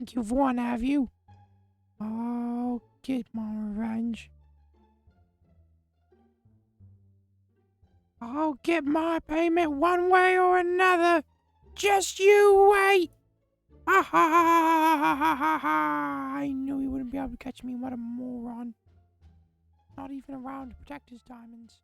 think you've won, have you? Oh, get my revenge. I'll get my payment one way or another. Just you wait. Ha ha ha ha ha ha ha. I knew he wouldn't be able to catch me. What a moron. Not even around to protect his diamonds.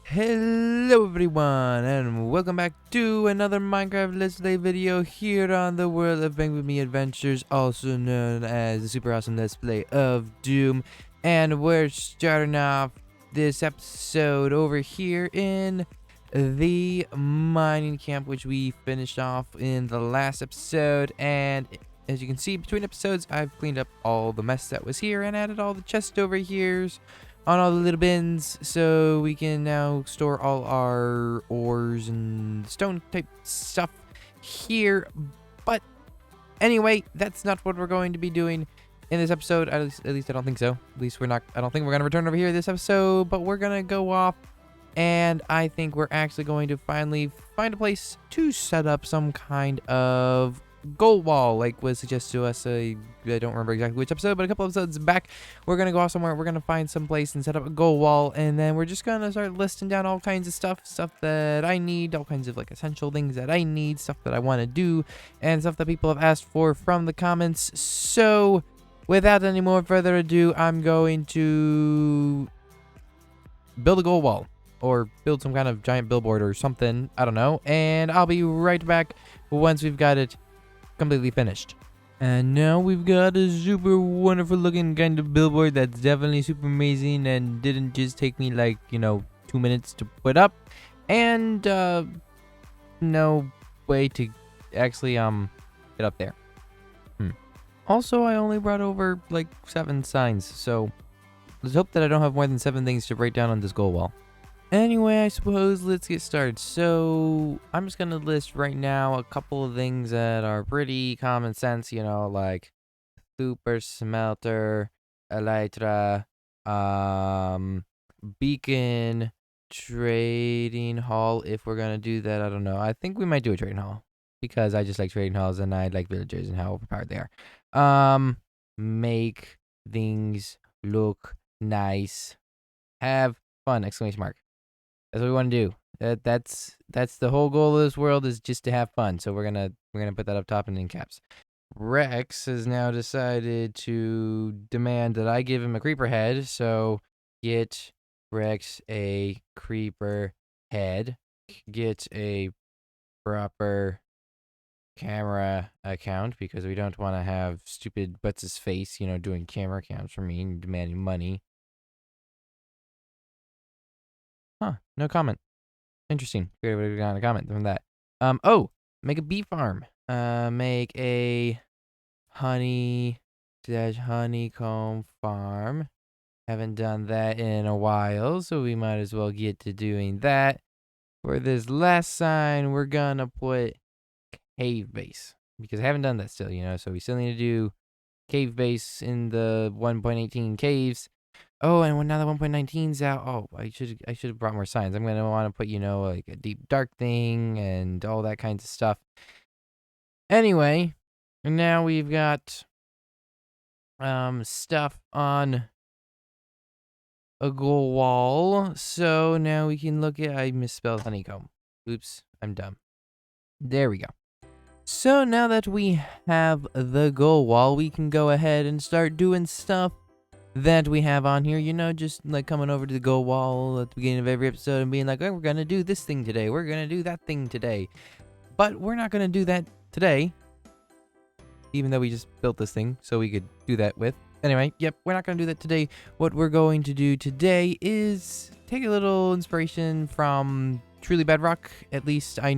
Hello everyone, and welcome back to another Minecraft Let's Play video here on the world of Bangboomme Adventures, also known as the super awesome Let's Play of Doom. And we're starting off this episode over here in the mining camp, which we finished off in the last episode. And as you can see, between episodes, I've cleaned up all the mess that was here and added all the chests over here on all the little bins, so we can now store all our ores and stone type stuff here. But anyway, that's not what we're going to be doing in this episode. At least I don't think so. At least I don't think we're going to return over here this episode, but we're going to go off, and I think we're actually going to finally find a place to set up some kind of gold wall, like was suggested to us. I don't remember exactly which episode, but a couple episodes back. We're gonna go off somewhere, we're gonna find some place and set up a gold wall, and then we're just gonna start listing down all kinds of stuff that I need, all kinds of like essential things that I need, stuff that I want to do, and stuff that people have asked for from the comments. So without any more further ado, I'm going to build a gold wall, or build some kind of giant billboard or something, I don't know, and I'll be right back once we've got it completely finished. And now we've got a super wonderful looking kind of billboard that's definitely super amazing and didn't just take me like, 2 minutes to put up, and no way to actually get up there. Also, I only brought over like 7 signs, so let's hope that I don't have more than 7 things to write down on this gold wall. Anyway, I suppose let's get started. So I'm just gonna list right now a couple of things that are pretty common sense, like super smelter, elytra, beacon, trading hall. If we're gonna do that, I don't know. I think we might do a trading hall because I just like trading halls and I like villagers and how overpowered they are. Make things look nice. Have fun! Exclamation mark. That's what we want to do. That's the whole goal of this world, is just to have fun. So we're gonna put that up top and in caps. Rex has now decided to demand that I give him a creeper head. So get Rex a creeper head. Get a proper camera account, because we don't want to have stupid Butts' face, doing camera accounts for me and demanding money. Huh, no comment. Interesting. Figured we got a comment from that. Oh, make a bee farm. Make a honeycomb farm. Haven't done that in a while, so we might as well get to doing that. For this last sign, we're gonna put cave base, because I haven't done that still, so we still need to do cave base in the 1.18 caves. Oh, and now that 1.19's out, I should have brought more signs. I'm gonna want to put, like a deep dark thing and all that kinds of stuff. Anyway, now we've got stuff on a gold wall. So now we can look at, I misspelled honeycomb. Oops, I'm dumb. There we go. So now that we have the gold wall, we can go ahead and start doing stuff that we have on here, just like coming over to the gold wall at the beginning of every episode and being like, oh, we're gonna do this thing today, we're gonna do that thing today. But we're not gonna do that today, even though we just built this thing so we could do that with. Anyway, yep, we're not gonna do that today. What we're going to do today is take a little inspiration from Truly Bedrock. At least I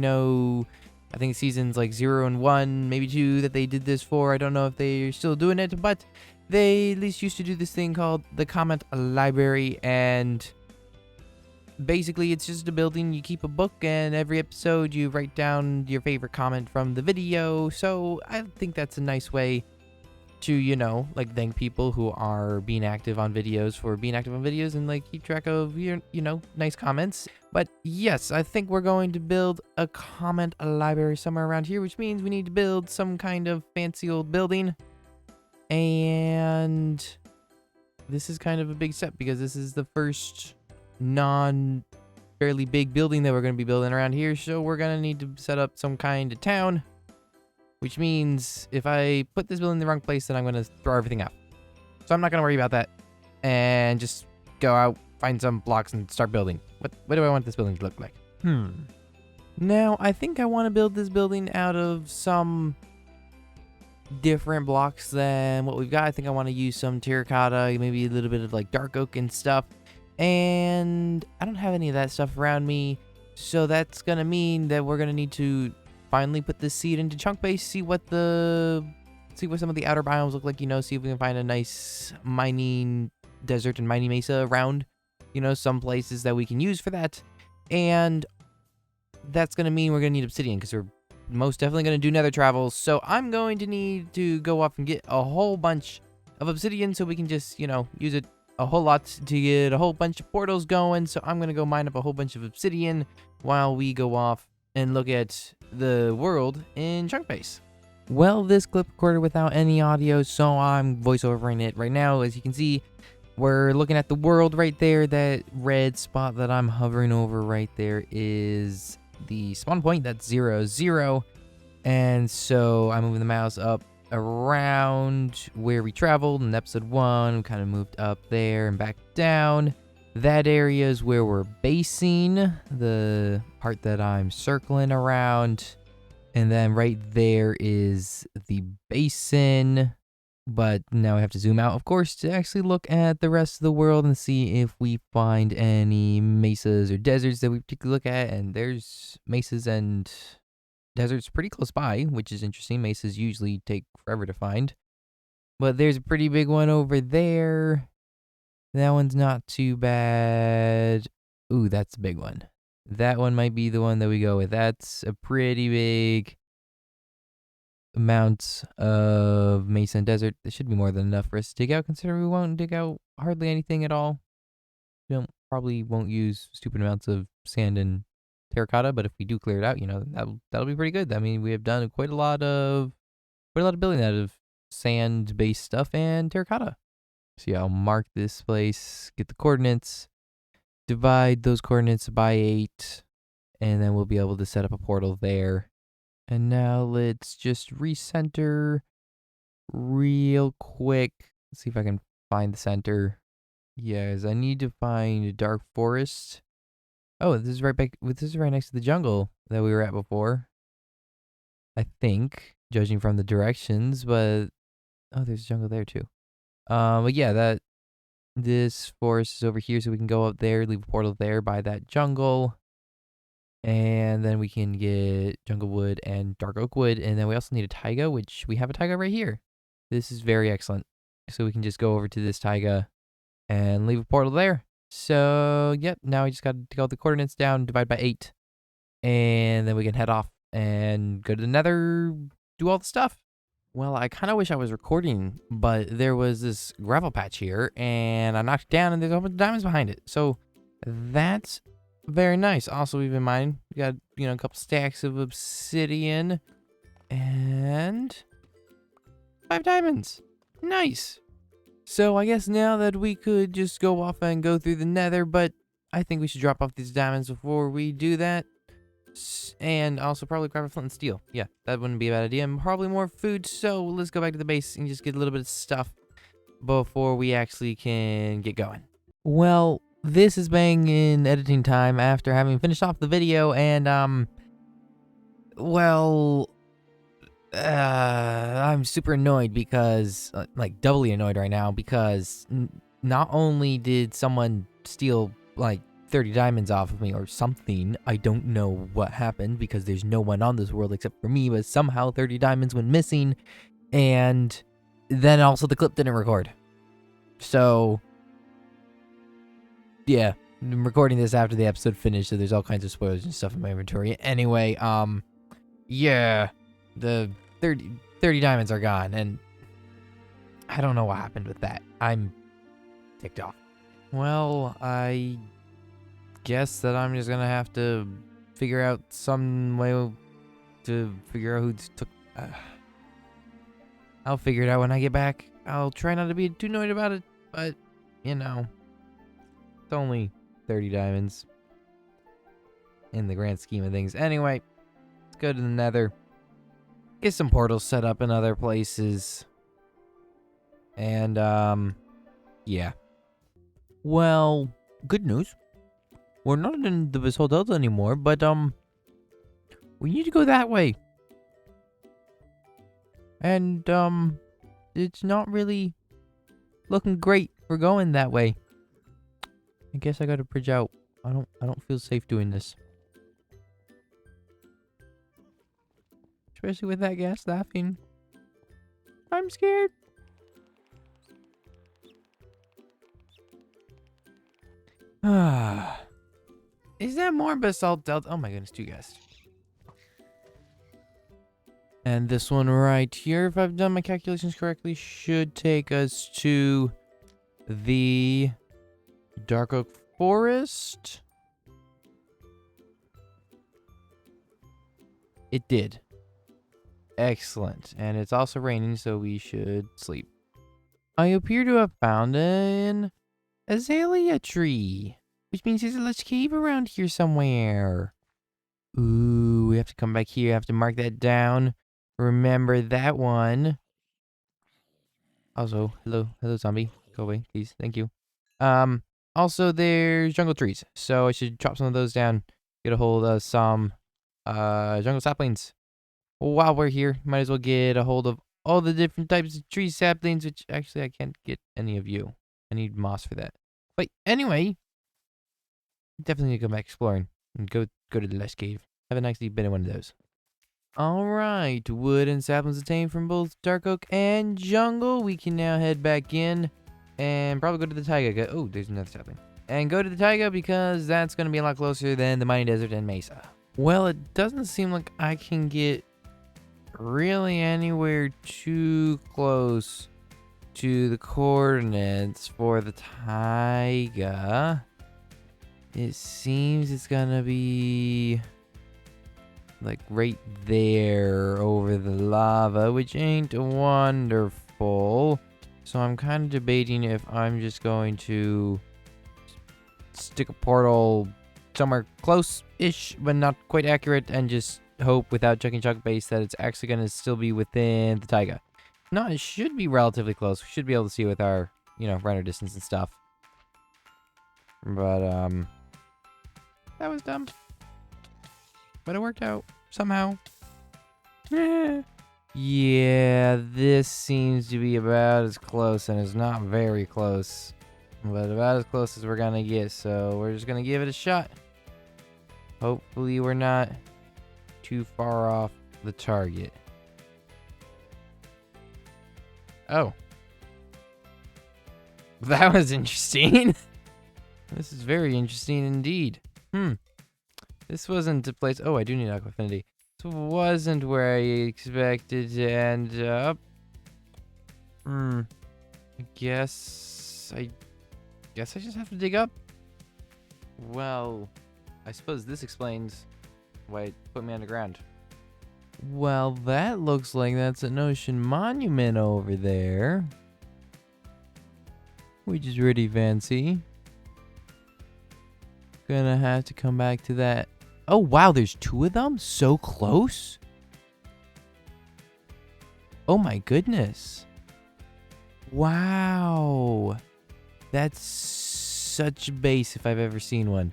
think seasons like 0 and 1, maybe 2, that they did this for. I don't know if they're still doing it, but they at least used to do this thing called the comment library, and basically it's just a building. You keep a book, and every episode you write down your favorite comment from the video. So I think that's a nice way to, like thank people who are being active on videos for being active on videos and like keep track of your, nice comments. But yes, I think we're going to build a comment library somewhere around here, which means we need to build some kind of fancy old building. And this is kind of a big step because this is the first fairly big building that we're going to be building around here. So we're going to need to set up some kind of town, which means if I put this building in the wrong place, then I'm going to throw everything out. So I'm not going to worry about that and just go out, find some blocks and start building. What do I want this building to look like? Now, I think I want to build this building out of some different blocks than what we've got. I think I want to use some terracotta, maybe a little bit of like dark oak and stuff. And I don't have any of that stuff around me. So that's going to mean that we're going to need to finally put this seed into chunk base, see what some of the outer biomes look like, see if we can find a nice mining desert and mining mesa around, some places that we can use for that. And that's going to mean we're going to need obsidian because we're most definitely going to do nether travels. So I'm going to need to go off and get a whole bunch of obsidian so we can just, use it a whole lot to get a whole bunch of portals going. So I'm going to go mine up a whole bunch of obsidian while we go off and look at the world in chunk base. Well, this clip recorded without any audio, so I'm voiceovering it right now. As you can see, we're looking at the world right there. That red spot that I'm hovering over right there is the spawn point. That's 0, 0. And so I'm moving the mouse up around where we traveled in episode 1. We kind of moved up there and back down. That area is where we're basing, the part that I'm circling around. And then right there is the basin. But now I have to zoom out, of course, to actually look at the rest of the world and see if we find any mesas or deserts that we particularly look at. And there's mesas and deserts pretty close by, which is interesting. Mesas usually take forever to find. But there's a pretty big one over there. That one's not too bad. Ooh, that's a big one. That one might be the one that we go with. That's a pretty big amount of mesa and desert. There should be more than enough for us to dig out, considering we won't dig out hardly anything at all. We probably won't use stupid amounts of sand and terracotta, but if we do clear it out, that'll be pretty good. I mean, we have done quite a lot of building out of sand-based stuff and terracotta. So yeah, I'll mark this place, get the coordinates, divide those coordinates by 8, and then we'll be able to set up a portal there. And now let's just recenter real quick. Let's see if I can find the center. Yes, I need to find a dark forest. Oh, this is right next to the jungle that we were at before, I think, judging from the directions. But oh, there's a jungle there too. But yeah, this forest is over here, so we can go up there, leave a portal there by that jungle. And then we can get jungle wood and dark oak wood. And then we also need a taiga, which we have a taiga right here. This is very excellent. So we can just go over to this taiga and leave a portal there. So, yep, now we just got to take all the coordinates down, divide by 8. And then we can head off and go to the nether, do all the stuff. Well, I kind of wish I was recording, but there was this gravel patch here, and I knocked it down, and there's a whole bunch of diamonds behind it. So, that's very nice. Also, even mine, we got, a couple stacks of obsidian, and 5 diamonds. Nice. So, I guess now that we could just go off and go through the nether, but I think we should drop off these diamonds before we do that. And also probably grab a flint and steel. Yeah, that wouldn't be a bad idea. And probably more food. So let's go back to the base and just get a little bit of stuff before we actually can get going. Well, this is bang in editing time after having finished off the video. And, I'm super annoyed because, like, doubly annoyed right now because not only did someone steal, like, 30 diamonds off of me or something. I don't know what happened because there's no one on this world except for me, but somehow 30 diamonds went missing, and then also the clip didn't record. So, yeah, I'm recording this after the episode finished, so there's all kinds of spoilers and stuff in my inventory. Anyway, yeah, the 30 diamonds are gone, and I don't know what happened with that. I'm ticked off. Well, I guess that I'm just gonna have to figure out some way to figure out who took... I'll figure it out when I get back. I'll try not to be too annoyed about it, but, you know, it's only 30 diamonds in the grand scheme of things. Anyway, let's go to the Nether. Get some portals set up in other places. And, yeah. Well, good news. We're not in the Basalt Delta anymore, but, we need to go that way. And, it's not really looking great for going that way. I guess I gotta bridge out. I don't feel safe doing this. Especially with that gas laughing. I'm scared. Is that more Basalt Delta? Oh my goodness, 2 gas. And this one right here, if I've done my calculations correctly, should take us to the Dark Oak Forest. It did. Excellent. And it's also raining, so we should sleep. I appear to have found an azalea tree, which means there's a lush cave around here somewhere. Ooh, we have to come back here. I have to mark that down. Remember that one. Also, hello zombie. Go away, please. Thank you. Also there's jungle trees. So I should chop some of those down. Get a hold of some jungle saplings. While we're here, might as well get a hold of all the different types of tree saplings, which actually I can't get any of you. I need moss for that. But anyway, definitely need to go back exploring and go to the lush cave. Haven't actually been in one of those. Alright, wood and saplings attained from both dark oak and jungle. We can now head back in and probably go to the taiga. Oh, there's another sapling. And go to the taiga because that's going to be a lot closer than the mining desert and mesa. Well, it doesn't seem like I can get really anywhere too close to the coordinates for the taiga. It seems it's going to be like right there over the lava, which ain't wonderful. So I'm kind of debating if I'm just going to stick a portal somewhere close-ish, but not quite accurate, and just hope without checking chuck base that it's actually going to still be within the taiga. No, it should be relatively close. We should be able to see with our, render distance and stuff. But, that was dumb. But it worked out somehow. Yeah, this seems to be about as close, and it's not very close, but about as close as we're gonna get, so we're just gonna give it a shot. Hopefully we're not too far off the target. Oh. That was interesting. This is very interesting indeed. This wasn't the place... Oh, I do need Aqua Affinity. This wasn't where I expected to end up. I guess I just have to dig up. Well, I suppose this explains why it put me underground. Well, that looks like that's an ocean monument over there, which is really fancy. Gonna have to come back to that. Oh, wow, there's 2 of them? So close? Oh my goodness. Wow. That's such a base if I've ever seen one.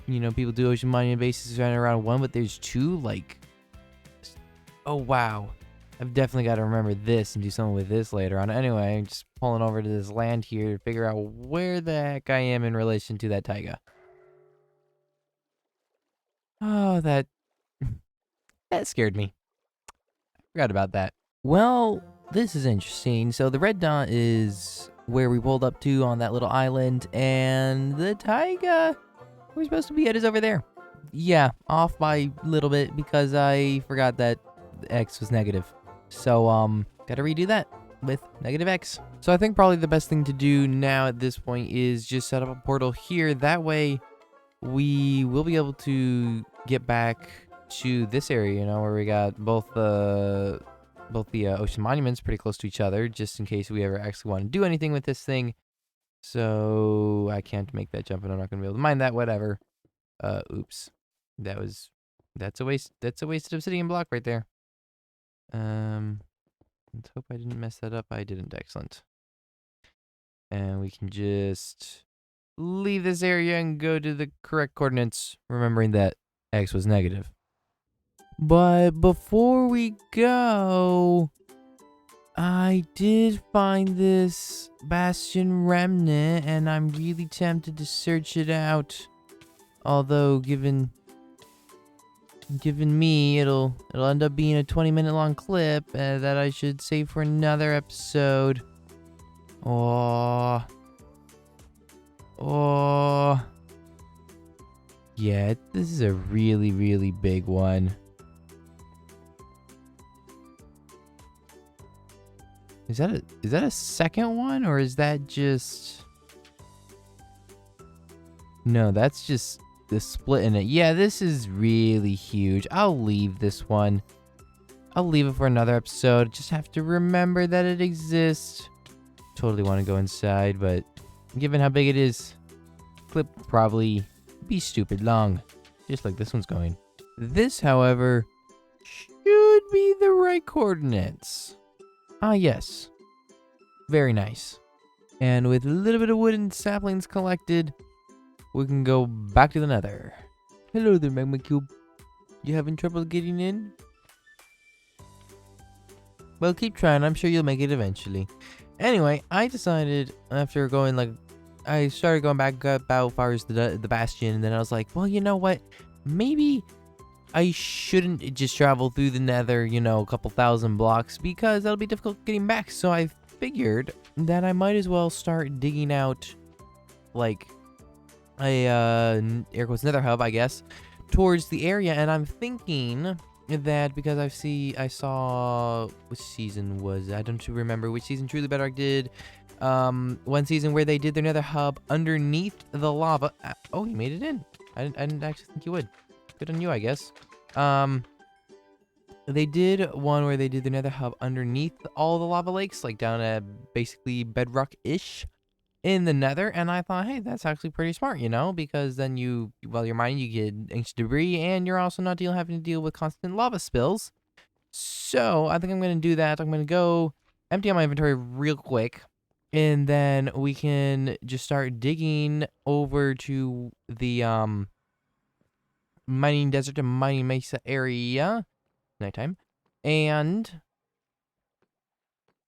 People do ocean monument bases running around 1, but there's 2, like... Oh, wow. I've definitely got to remember this and do something with this later on. Anyway, I'm just pulling over to this land here to figure out where the heck I am in relation to that taiga. Oh, that scared me. I forgot about that. Well, this is interesting. So the red dot is where we pulled up to on that little island, and the taiga we're supposed to be at is over there. Yeah, off by a little bit because I forgot that X was negative. So, gotta redo that. with -X. So I think probably the best thing to do now at this point is just set up a portal here. That way we will be able to get back to this area, you know, where we got both the ocean monuments pretty close to each other, just in case we ever actually want to do anything with this thing. So I can't make that jump, and I'm not gonna be able to mine that. Whatever. Oops. That's a wasted obsidian block right there. Let's hope I didn't mess that up. I didn't. Excellent. And we can just leave this area and go to the correct coordinates, remembering that X was negative. But before we go, I did find this Bastion Remnant, and I'm really tempted to search it out. Although, given me, it'll end up being a 20-minute long clip that I should save for another episode. Oh, yeah, this is a really, really big one. Is that a second one, or is that just... No, that's just the split in it. Yeah, this is really huge. I'll leave this one. I'll leave it for another episode. Just have to remember that it exists. Totally want to go inside, but given how big it is, clip probably be stupid long, just like this one's going. This, however, should be the right coordinates. Ah, yes. Very nice. And with a little bit of wood and saplings collected, we can go back to the nether. Hello there, Magma Cube. You having trouble getting in? Well, keep trying. I'm sure you'll make it eventually. Anyway, I decided after going, like, I started going back about far as the Bastion, and then I was like, well, you know what? Maybe I shouldn't just travel through the nether, you know, a couple thousand blocks, because that'll be difficult getting back. So I figured that I might as well start digging out, like, a air quotes nether hub, I guess, towards the area. And I'm thinking that because I saw, which season was it? I don't remember which season Truly Bedrock did. One season where they did their nether hub underneath the lava. Oh, you made it in. I didn't actually think you would. Good on you, I guess. They did one where they did the nether hub underneath all the lava lakes, like down at basically bedrock-ish in the nether. And I thought, hey, that's actually pretty smart, you know, because then while you're mining, you get ancient debris, and you're also not having to deal with constant lava spills. So I think I'm going to do that. I'm going to go empty out my inventory real quick, and then we can just start digging over to the mining desert and mining mesa area, nighttime, and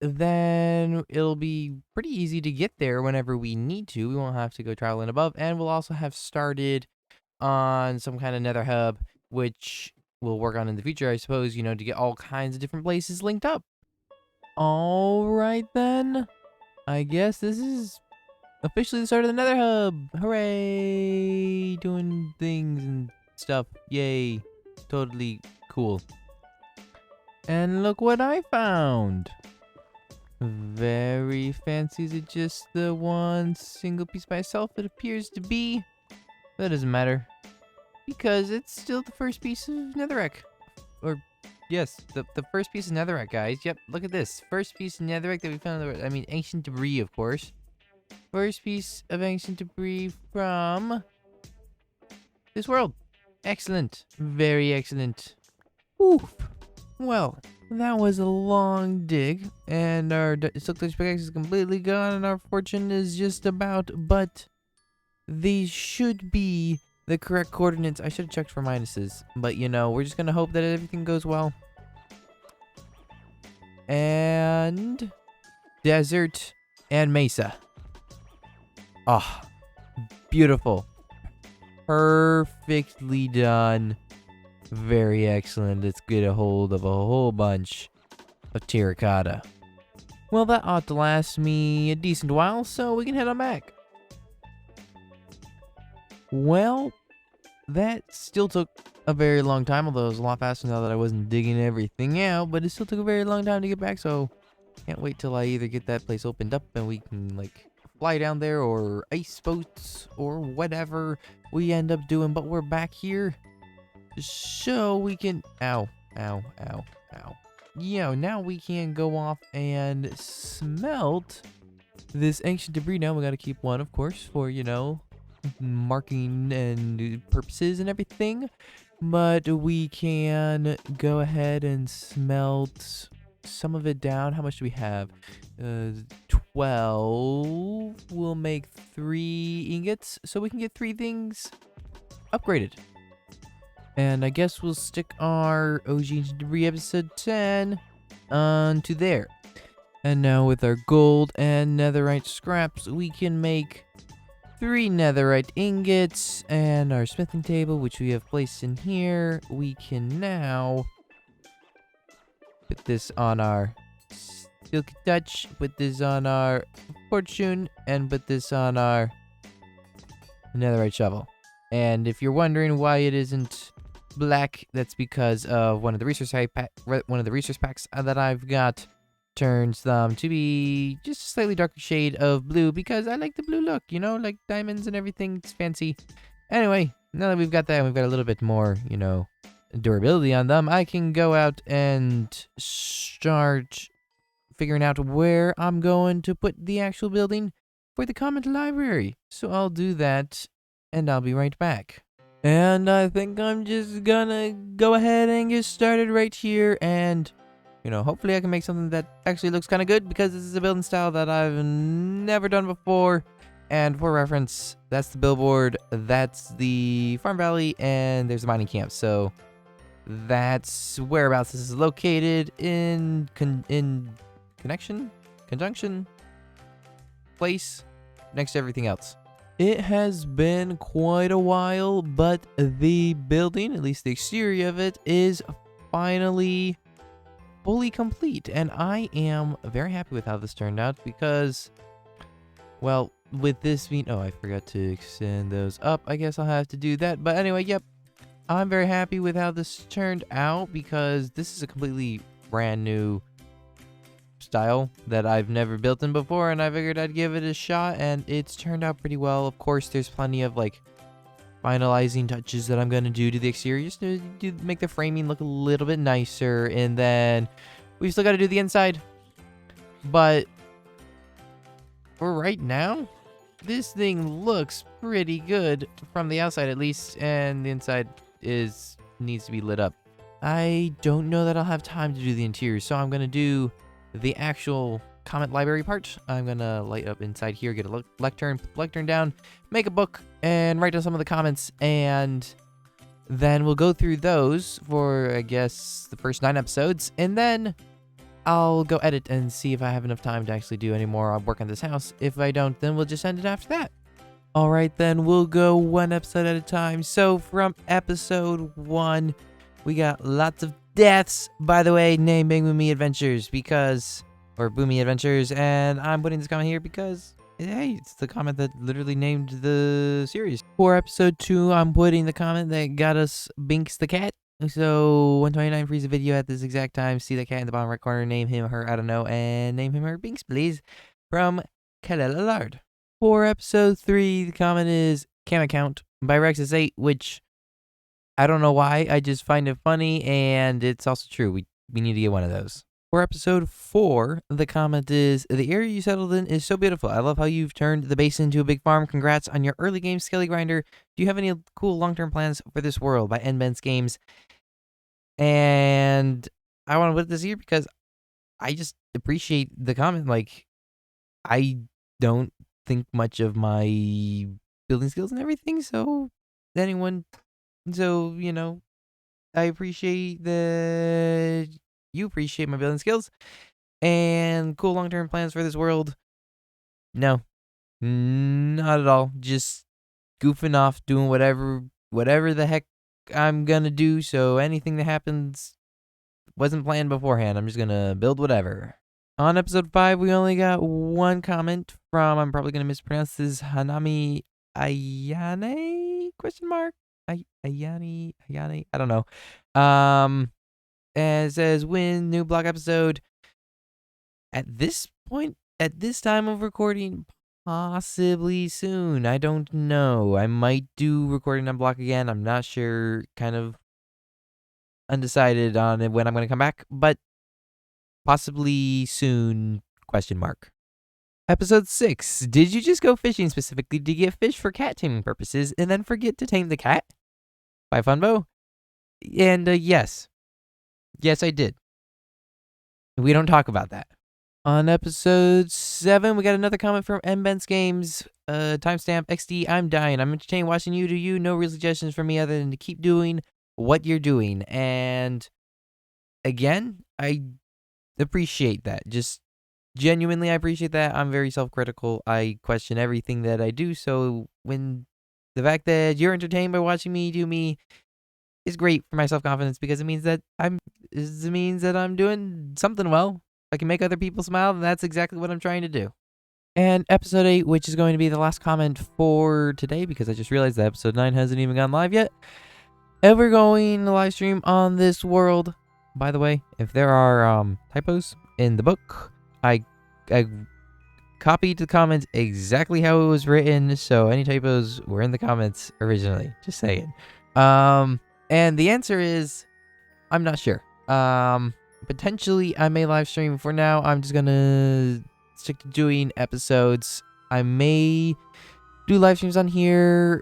then it'll be pretty easy to get there whenever we need to. We won't have to go traveling above, and we'll also have started on some kind of nether hub, which we'll work on in the future, I suppose, you know, to get all kinds of different places linked up. All right, then. I guess this is officially the start of the nether hub. Hooray! Doing things and stuff. Yay. Totally cool. And look what I found. Very fancy. Is it just the one single piece by itself? It appears to be. That doesn't matter, because it's still the first piece of netherrack. Or, yes, the first piece of netherrack, guys. Yep, look at this. First piece of netherrack that we found. I mean, ancient debris, of course. First piece of ancient debris from this world. Excellent. Very excellent. Oof. Well, that was a long dig, and our silk touch pickaxe is completely gone, and our fortune is just about, but these should be the correct coordinates. I should have checked for minuses, but you know, we're just gonna hope that everything goes well. And desert and mesa. Ah, beautiful. Perfectly done. Very excellent. Let's get a hold of a whole bunch of terracotta. Well, that ought to last me a decent while, so we can head on back. Well, that still took a very long time, although it was a lot faster now that I wasn't digging everything out, but it still took a very long time to get back, so Can't wait till I either get that place opened up and we can, like, fly down there, or ice boats, or whatever we end up doing. But we're back here so we can... Ow, ow, ow, ow. Now we can go off and smelt this ancient debris. Now we gotta keep one, of course, for, marking and purposes and everything. But we can go ahead and smelt some of it down. How much do we have? 12. We'll make 3 ingots, so we can get 3 things upgraded. And I guess we'll stick our OG Ancient Debris episode 10 onto there. And now with our gold and netherite scraps, we can make 3 netherite ingots, and our smithing table, which we have placed in here. We can now put this on our Silky Touch, put this on our Fortune, and put this on our netherite shovel. And if you're wondering why it isn't black, that's because of one of the resource packs that I've got turns them to be just a slightly darker shade of blue, because I like the blue look, like diamonds and everything. It's fancy. Anyway, now that we've got that and we've got a little bit more, durability on them, I can go out and start figuring out where I'm going to put the actual building for the comment library. So I'll do that, and I'll be right back. And I think I'm just gonna go ahead and get started right here, and hopefully I can make something that actually looks kind of good, because this is a building style that I've never done before. And for reference, that's the billboard, that's the farm valley, and there's the mining camp. So that's whereabouts this is located in conjunction place next to everything else. It has been quite a while, but the building, at least the exterior of it, is finally fully complete, and I am very happy with how this turned out, because, well, with this being... Oh, I forgot to extend those up. I guess I'll have to do that. But anyway, yep, I'm very happy with how this turned out, because this is a completely brand new style that I've never built in before, and I figured I'd give it a shot, and it's turned out pretty well. Of course, there's plenty of, like, finalizing touches that I'm going to do to the exterior, just to make the framing look a little bit nicer, and then we still got to do the inside. But for right now, this thing looks pretty good from the outside, at least, and the inside needs to be lit up. I don't know that I'll have time to do the interior, so I'm going to do the actual comment library part. I'm gonna light up inside here, get a lectern down, make a book, and write down some of the comments, and then we'll go through those for, I guess, the first 9 episodes, and then I'll go edit and see if I have enough time to actually do any more work on this house. If I don't, then we'll just end it after that. Alright then, we'll go 1 episode at a time. So from episode 1, we got lots of deaths, by the way, named Bangboomme Adventures, or Boomy Adventures, and I'm putting this comment here because, hey, it's the comment that literally named the series. For episode 2, I'm putting the comment that got us Binks the cat. So 129 freeze a video at this exact time. See the cat in the bottom right corner, name him, her, I don't know, and name him, her, Binks, please, from Kalela Lard. For episode 3, the comment is Cam Account by Rexus8, which I don't know why, I just find it funny, and it's also true. We need to get one of those. For episode 4, the comment is, the area you settled in is so beautiful. I love how you've turned the base into a big farm. Congrats on your early game Skelly Grinder. Do you have any cool long-term plans for this world? By NBenz Games. And I want to put this here because I just appreciate the comment. Like, I don't think much of my building skills and everything, so I appreciate that you appreciate my building skills and cool long-term plans for this world. No, not at all. Just goofing off, doing whatever the heck I'm gonna do. So anything that happens wasn't planned beforehand. I'm just gonna build whatever. On episode 5, we only got 1 comment from, I'm probably gonna mispronounce this, Hanami Ayane? Question mark? Ayane? I don't know. And it says, win new blog episode. at this point, at this time of recording, possibly soon. I don't know. I might do recording on block again. I'm not sure. Kind of undecided on when I'm going to come back, but possibly soon, question mark. Episode 6. Did you just go fishing specifically to get fish for cat taming purposes and then forget to tame the cat? By Funbo? And yes. Yes, I did. We don't talk about that. On episode 7, we got another comment from MBens Games. Timestamp XD, I'm dying. I'm entertained watching you do you. No real suggestions from me other than to keep doing what you're doing. And again, I appreciate that. Just genuinely, I appreciate that. I'm very self-critical. I question everything that I do. So when the fact that you're entertained by watching me do me is great for my self-confidence, because it means that I'm doing something well. If I can make other people smile, then that's exactly what I'm trying to do. And episode 8, which is going to be the last comment for today, because I just realized that episode 9 hasn't even gone live yet. And we're going to live stream on this world. By the way, if there are typos in the book, I copied the comments exactly how it was written, so any typos were in the comments originally. Just saying. And the answer is, I'm not sure. Potentially I may live stream. For now, I'm just gonna stick to doing episodes. I may do live streams on here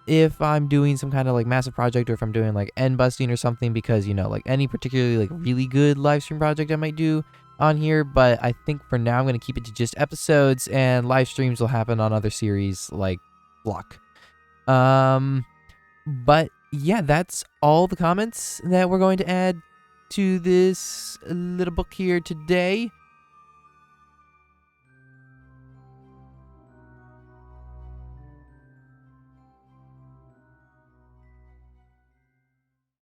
if I'm doing some kind of like massive project, or if I'm doing like end busting or something, because, you know, like any particularly like really good live stream project I might do on here. But I think for now I'm going to keep it to just episodes, and live streams will happen on other series like Block. But yeah, that's all the comments that we're going to add to this little book here today.